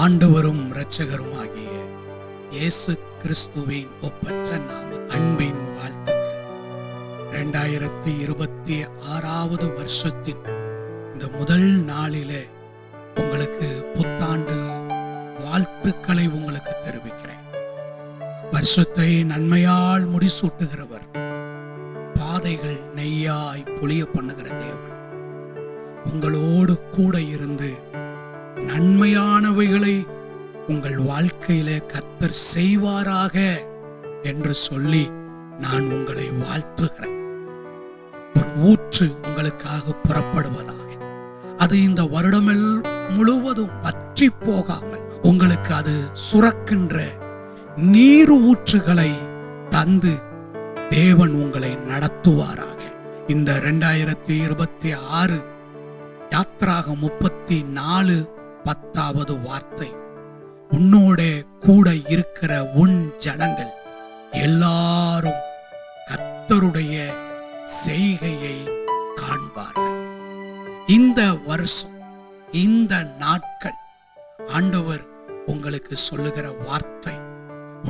ஆண்டவரும் இரட்சகருமாகிய இயேசு கிறிஸ்துவின் ஒப்பற்ற நாம அன்பின் வாழ்த்துக்கள். 2026 வருஷத்தின் இந்த முதல் நாளிலே உங்களுக்கு புத்தாண்டு வாழ்த்துக்களை உங்களுக்கு தெரிவிக்கிறேன். வருஷத்தை நன்மையால் முடிசூட்டுகிறவர், பாதைகள் நெய்யாய் பொழிய பண்ணுகிற தேவன் உங்களோடு கூட இருந்து நன்மையானவைகளை உங்கள் வாழ்க்கையிலே கர்த்தர் செய்வாராக என்று சொல்லி நான் உங்களை வாழ்த்துகிறேன். ஒரு ஊற்று உங்களுக்காக புறப்படுவதாக, அது இந்த வருடமெல் முழுவதும் வற்றி போகாமல் உங்களுக்கு அது சுரக்கின்ற நீர் ஊற்றுகளை தந்து தேவன் உங்களை நடத்துவாராக. இந்த 2026 யாத்திராகம் 34 வார்த்தை, உன்னோட கூட இருக்கிற உன் ஜனங்கள் எல்லாரும் கர்த்தருடைய செய்கையை காண்பார்கள். இந்த வருஷம், இந்த நாட்கள் ஆண்டவர் உங்களுக்கு சொல்லுகிற வார்த்தை,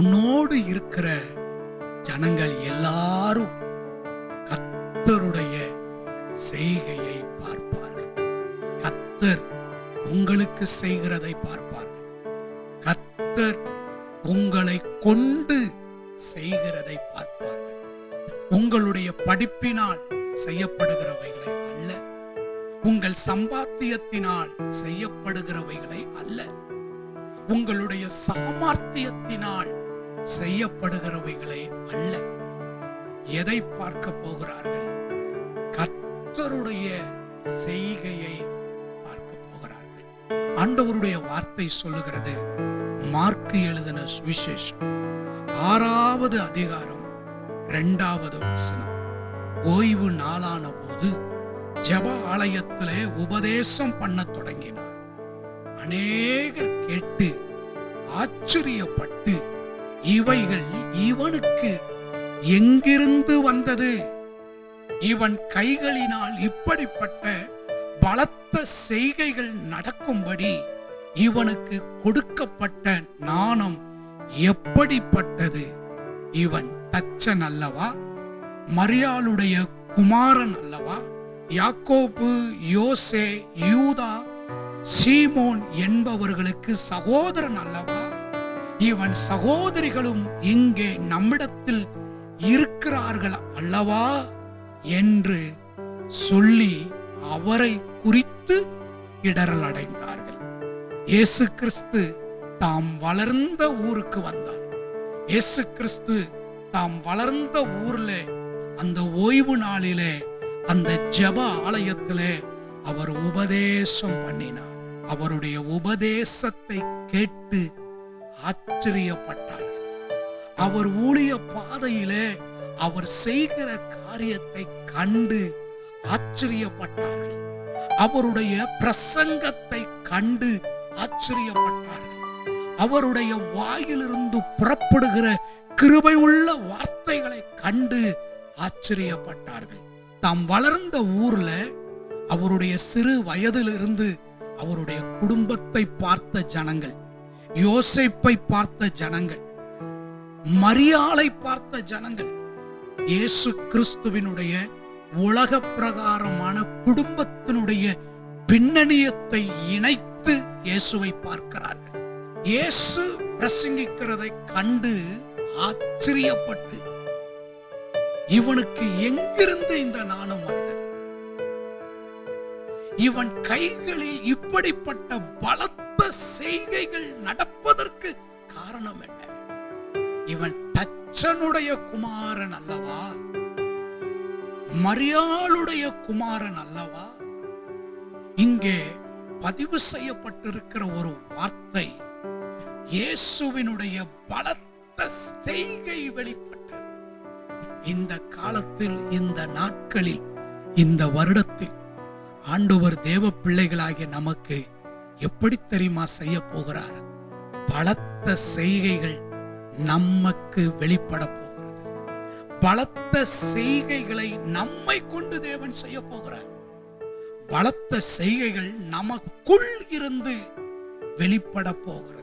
உன்னோடு இருக்கிற ஜனங்கள் எல்லாரும் கர்த்தருடைய செய்கையை பார்ப்பார்கள். கர்த்தர் உங்களுக்கு செய்கிறதை பார்ப்பார்கள். கர்த்தர் உங்களை கொண்டு செய்கிறதை பார்ப்பார்கள். உங்களுடைய படிப்பினால் செய்யப்படுகிறவைகளை அல்ல, உங்கள் சம்பாத்தியத்தினால் செய்யப்படுகிறவைகளை அல்ல, உங்களுடைய சாமர்த்தியத்தினால் செய்யப்படுகிறவைகளை அல்ல. எதை பார்க்க போகிறார்கள்? கர்த்தருடைய செய்கையை பார்க்க போகிறார்கள். ஆண்டவருடைய வார்த்தை சொல்லுகிறது, மார்க்கு எழுதின சுவிசேஷம் 6வது அதிகாரம் 2வது வசனம், ஓய்வு நாளான போது ஜெப ஆலயத்திலே உபதேசம் பண்ண தொடங்கினார். அநேகர் கேட்டு ஆச்சரியப்பட்டு, இவைகள் இவனுக்கு எங்கிருந்து வந்தது? இவன் கைகளினால் இப்படிப்பட்ட பலத்த செய்கைகள் நடக்கும்படி இவனுக்கு கொடுக்கப்பட்ட ஞானம் எப்படிப்பட்டது? இவன் தச்சன் அல்லவா? மரியாளுடைய குமாரன் அல்லவா? யாக்கோபு, யோசே, யூதா, சீமோன் என்பவர்களுக்கு சகோதரன் அல்லவா? இவன் சகோதரிகளும் இங்கே நம்மிடத்தில் இருக்கிறார்கள் அல்லவா என்று சொல்லி அவரை குறித்து இடறல் அடைந்தார்கள். இயேசு கிறிஸ்து தாம் வளர்ந்த ஊருக்கு வந்தார். இயேசு கிறிஸ்து தாம் வளர்ந்த ஊர்ல, அந்த ஓய்வு நாளிலே, அந்த ஜெப ஆலயத்திலே அவர் உபதேசம் பண்ணினார். அவருடைய உபதேசத்தை கேட்டு ஆச்சரியப்பட்டார்கள். அவர் ஊழிய பாதையிலே அவர் செய்கிற காரியத்தை கண்டு ஆச்சரியப்பட்டார்கள். அவருடைய பிரசங்கத்தை கண்டு ஆச்சரியப்பட்டார்கள். அவருடைய வாயிலிருந்து புறப்படுகிற கிருபை உள்ள வார்த்தைகளை கண்டு ஆச்சரியப்பட்டார்கள். தாம் வளர்ந்த ஊர்ல அவருடைய சிறு வயதிலிருந்து அவருடைய குடும்பத்தை பார்த்த ஜனங்கள், யோசேப்பை பார்த்த ஜனங்கள், மரியாளை பார்த்த ஜனங்கள், இயேசு கிறிஸ்துவினுடைய உலக பிரகாரமான குடும்பத்தினுடைய பின்னணியத்தை இணைத்து இயேசுவை பார்க்கிறார்கள். இயேசு பிரசங்கிக்கிறதை கண்டு ஆச்சரியப்பட்டு, இவனுக்கு எங்கிருந்து இந்த ஞானம் வந்தது? இவன் கைகளில் இப்படிப்பட்ட பலத்த செய்கைகள் நடப்பதற்கு காரணம் என்ன? இவன் தச்சனுடைய குமாரன் அல்லவா? மரியாளுடைய குமாரன் அல்லவா? இங்கே பதிவு செய்யப்பட்டிருக்கிற ஒரு வார்த்தை, இயேசுவினுடைய பலத்த பலத்த செய்கை வெளிப்பட்டது. இந்த காலத்தில், இந்த நாட்களில், இந்த வருடத்தில் ஆண்டவர் தேவ பிள்ளைகளாகிய நமக்கு எப்படி தெரியுமா செய்ய போகிறார்? பலத்த செய்கைகள் நமக்கு வெளிப்பட போகிறது. பலத்த செய்கைகளை நம்மை கொண்டு தேவன் செய்ய போகிறார். பலத்த செய்கைகள் நமக்குள் இருந்து வெளிப்பட போகிறது.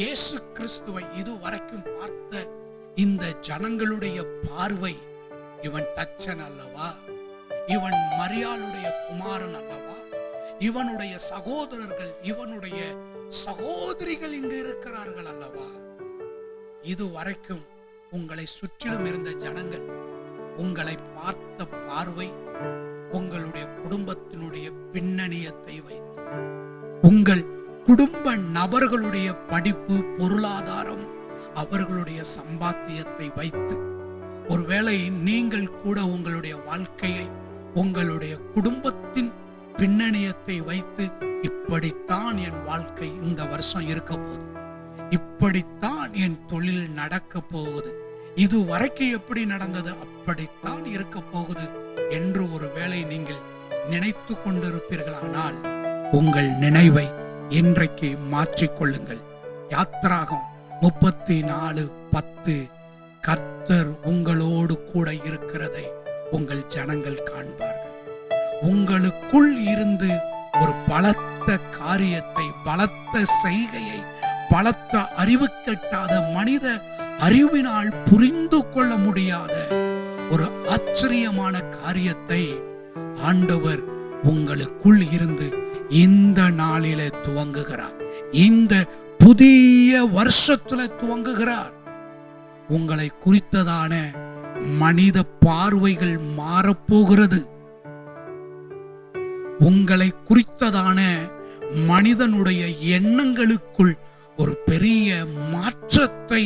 இயேசு கிறிஸ்துவை இதுவரைக்கும் பார்த்த இந்த ஜனங்களுடைய பார்வை, இவன் தச்சன் அல்லவா, இவன் மரியாளுடைய குமாரன் அல்லவா, இவனுடைய சகோதரர்கள், இவனுடைய சகோதரிகள் இங்கு இருக்கிறார்கள் அல்லவா. இதுவரைக்கும் உங்களை சுற்றிலும் இருந்த ஜனங்கள் உங்களை பார்த்த பார்வை உங்களுடைய குடும்பத்தினுடைய பின்னணியத்தை வைத்து, உங்கள் குடும்ப நபர்களுடைய படிப்பு, பொருளாதாரம், அவர்களுடைய சம்பாத்தியத்தை வைத்து, ஒருவேளை நீங்கள் கூட உங்களுடைய வாழ்க்கையை உங்களுடைய குடும்பத்தின் பின்னணியத்தை வைத்து, இப்படித்தான் என் வாழ்க்கை இந்த வருஷம் இருக்க போகுது, இப்படித்தான் என் தொழில் நடக்க போகுது, இதுவரைக்கும் எப்படி நடந்தது அப்படித்தான் இருக்க போகுது என்று ஒருவேளை நீங்கள் நினைத்து கொண்டிருப்பீர்களானால், உங்கள் நினைவை இன்றைக்கு மாற்றிக்கொள்ளுங்கள். யாத்திராகம் 34:10 கர்த்தர் உங்களோடு கூட இருக்கிறதை உங்கள் ஜனங்கள் காண்பார்கள். உங்களுக்குள் இருந்து ஒரு பலத்த காரியத்தை, பலத்த செய்கையை, பலத்த அறிவு கெட்டாத மனித அறிவினால் புரிந்து கொள்ள முடியாத ஒரு ஆச்சரியமான காரியத்தை ஆண்டவர் உங்களுக்குள் இருந்து இந்த நாளிலே துவங்குகிறார். இந்த புதிய வருஷத்துல துவங்குகிறார். உங்களை குறித்ததான மனித பார்வைகள் மாறப்போகிறது. உங்களை குறித்ததான மனிதனுடைய எண்ணங்களுக்குள் ஒரு பெரிய மாற்றத்தை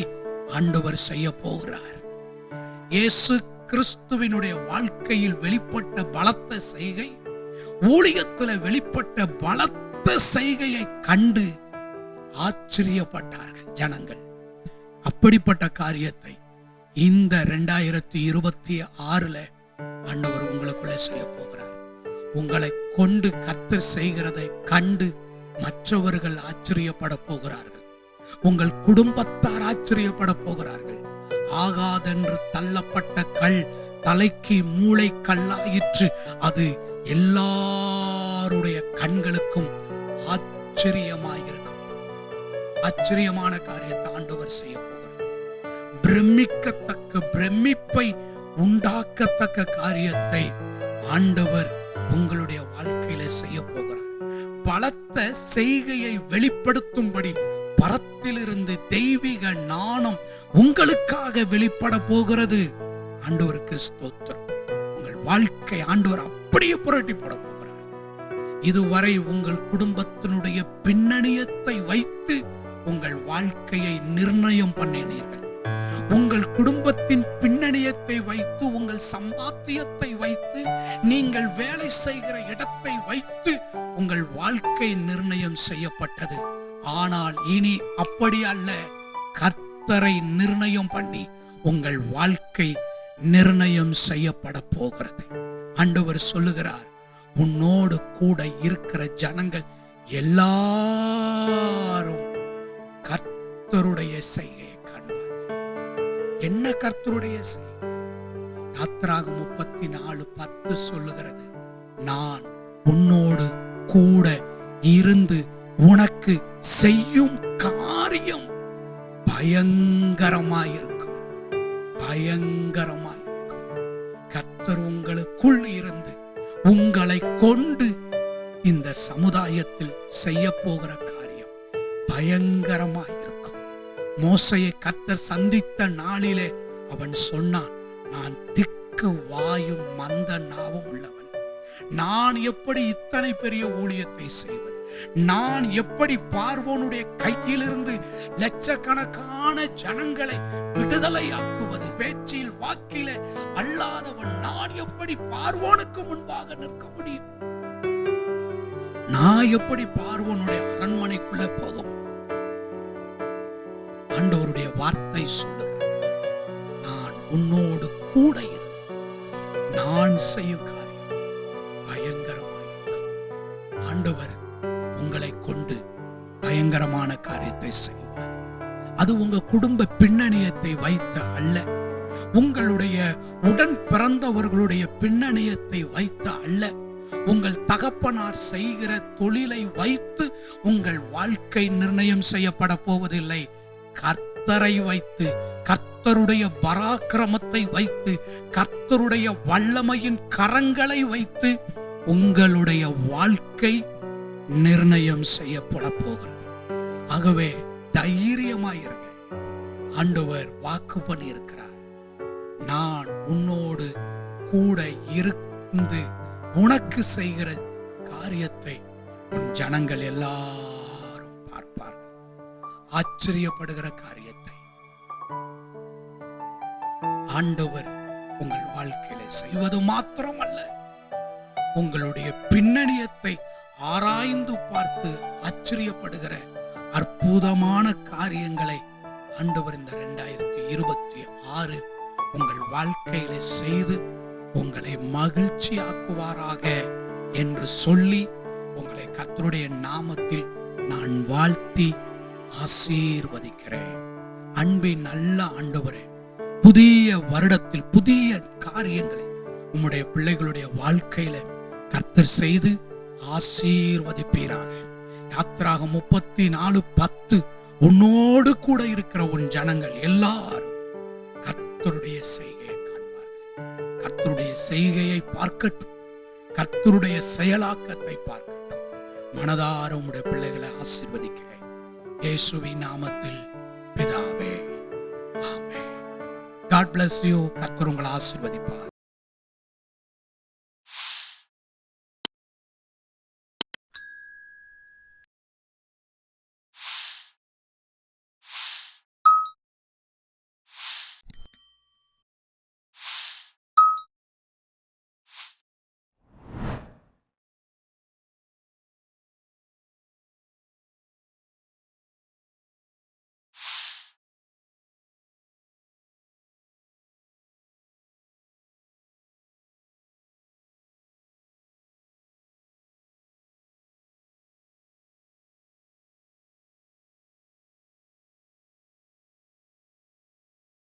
ஆண்டவர் செய்ய போகிறார். இயேசு கிறிஸ்துவினுடைய வாழ்க்கையில் வெளிப்பட்ட பலத்த செய்கை, ஊழியத்தில் வெளிப்பட்ட பலத்த செய்கையை கண்டு ஆச்சரியப்பட்டார்கள் ஜனங்கள். அப்படிப்பட்ட காரியத்தை இந்த 2026 ஆண்டவர் உங்களுக்குள்ளே செய்ய போகிறார். உங்களை கொண்டு கர்த்தர் செய்கிறதை கண்டு மற்றவர்கள் ஆச்சரியப்பட போகிறார்கள். உங்கள் குடும்பத்தார் ஆச்சரியப்பட போகிறார்கள். ஆகாதென்று தள்ளப்பட்ட கல் தலைக்கு மூளை கல்லாயிற்று. அது எல்லாருடைய கண்களுக்கும் ஆச்சரியமாயிருக்கும். ஆச்சரியமான காரியத்தை ஆண்டவர் செய்ய போகிறார். பிரமிக்கத்தக்க, பிரமிப்பை உண்டாக்கத்தக்க காரியத்தை ஆண்டவர் உங்களுடைய வாழ்க்கையில செய்ய போகிறார். பலத்த செய்கையை வெளிப்படுத்தும்படி பரத்திலிருந்து தெய்வீக ஞானம் உங்களுக்காக வெளிப்பட போகிறது. ஆண்டவருக்கு ஸ்தோத்திரம். உங்கள் வாழ்க்கை ஆண்டவர் அப்படியே புரட்டி போட போகிறார். இதுவரை உங்கள் குடும்பத்தினுடைய பின்னணியத்தை வைத்து உங்கள் வாழ்க்கையை நிர்ணயம் பண்ணினீர்கள். உங்கள் குடும்பத்தின் பின்னணியத்தை வைத்து, உங்கள் சம்பாத்தியத்தை வைத்து, நீங்கள் வேலை செய்கிற இடத்தை வைத்து உங்கள் வாழ்க்கை நிர்ணயம் செய்யப்பட்டது. ஆனால் இனி அப்படி அல்ல. கர்த்தரை நிர்ணயம் பண்ணி உங்கள் வாழ்க்கை நிர்ணயம் செய்யப்பட போகிறது. ஆண்டவர் சொல்லுகிறார், உன்னோடு கூட இருக்கிற ஜனங்கள் எல்லாரும் கர்த்தருடைய செய்கையை காண்பார்கள். என்ன கர்த்தருடைய செய்கை? யாத்திராகம் 34:10 சொல்லுகிறது, நான் உன்னோடு கூட இருந்து உனக்கு செய்யும் காரியம் பயங்கரமாயிருக்கும். பயங்கரமாயிருக்கும். கர்த்தர் உங்களுக்குள் இருந்து உங்களை கொண்டு இந்த சமுதாயத்தில் செய்ய போகிற காரியம் பயங்கரமாயிருக்கும். மோசையை கர்த்தர் சந்தித்த நாளிலே அவன் சொன்னான், நான் திக்கு வாயும் மந்த நாவும் உள்ளவன். நான் எப்படி இத்தனை பெரிய ஊழியத்தை செய்வது? நான் எப்படி பார்வோனுடைய கையிலிருந்து லட்சக்கணக்கான ஜனங்களை விடுதலையாக்குவது? பேச்சில் வாக்கில அல்லாதவன் நான் எப்படி பார்வோனுக்கு முன்பாக நிற்க முடியும்? நான் எப்படி பார்வோனுடைய அரண்மனைக்குள்ள போக முடியும்? ஆண்டவருடைய வார்த்தை சொல்லுகிறது, நான் உன்னோடு கூட இருந்து நான் செய்யும் காரியம் பயங்கரமாயிருக்கும். ஆண்டவர் உங்களை கொண்டு பயங்கரமான காரியத்தை செய்வார். அது உங்க குடும்ப பின்னணியத்தை வைத்து அல்ல, உங்களுடைய உடன் பிறந்தவர்களுடைய பின்னணியத்தை வைத்து அல்ல, உங்கள் தகப்பனார் செய்கிற தொழிலை வைத்து உங்கள் வாழ்க்கை நிர்ணயம் செய்யப்பட போவதில்லை. கர்த்தரை வைத்து, கர்த்தருடைய பராக்கிரமத்தை வைத்து, கர்த்தருடைய வல்லமையின் கரங்களை வைத்து உங்களுடைய வாழ்க்கை நிர்ணயம் செய்யப்பட போகிறது. ஆகவே தைரியமாயிருங்க. ஆண்டவர் வாக்கு பண்ணி இருக்கிறார், நான் உன்னோடு கூட இருந்து உனக்கு செய்கிற காரியத்தை உன் ஜனங்கள் எல்லாரும் பார்ப்பார்கள். ஆச்சரியப்படுகிற காரியத்தை ஆண்டவர் உங்கள் வாழ்க்கையில செய்வது மாத்திரமல்ல, உங்களுடைய பின்னணியத்தை ஆராய்ந்து பார்த்து ஆச்சரியப்படுகிற அற்புதமான காரியங்களை ஆண்டவர் இந்த 2026 உங்கள் வாழ்க்கையில செய்து உங்களை மகிழ்ச்சியாக்குவாராக என்று சொல்லி உங்களை கர்த்தருடைய நாமத்தில் நான் வாழ்த்தி ஆசீர்வதிக்கிறேன். அன்பின் நல்ல ஆண்டவரே, புதிய வருடத்தில் புதிய காரியங்களை உம்முடைய பிள்ளைகளுடைய வாழ்க்கையில கர்த்தர் செய்து ஆசீர்வதிப்பீராக. யாத்திராகம் 34:10 உன்னோடு கூட இருக்கிற உன் ஜனங்கள் எல்லாரும் கர்த்தருடைய செய்கையை காண்பார்கள். கர்த்தருடைய செய்கையை பார்க்கட்டும், கர்த்தருடைய செயலாக்கத்தை பார்க்கட்டும். மனதார உம்முடைய பிள்ளைகளை ஆசீர்வதிக்கிறேன் இயேசுவின் நாமத்தில் பிதாவே, ஆமென். God bless you. கர்த்தர் உங்களை ஆசீர்வதிப்பார்.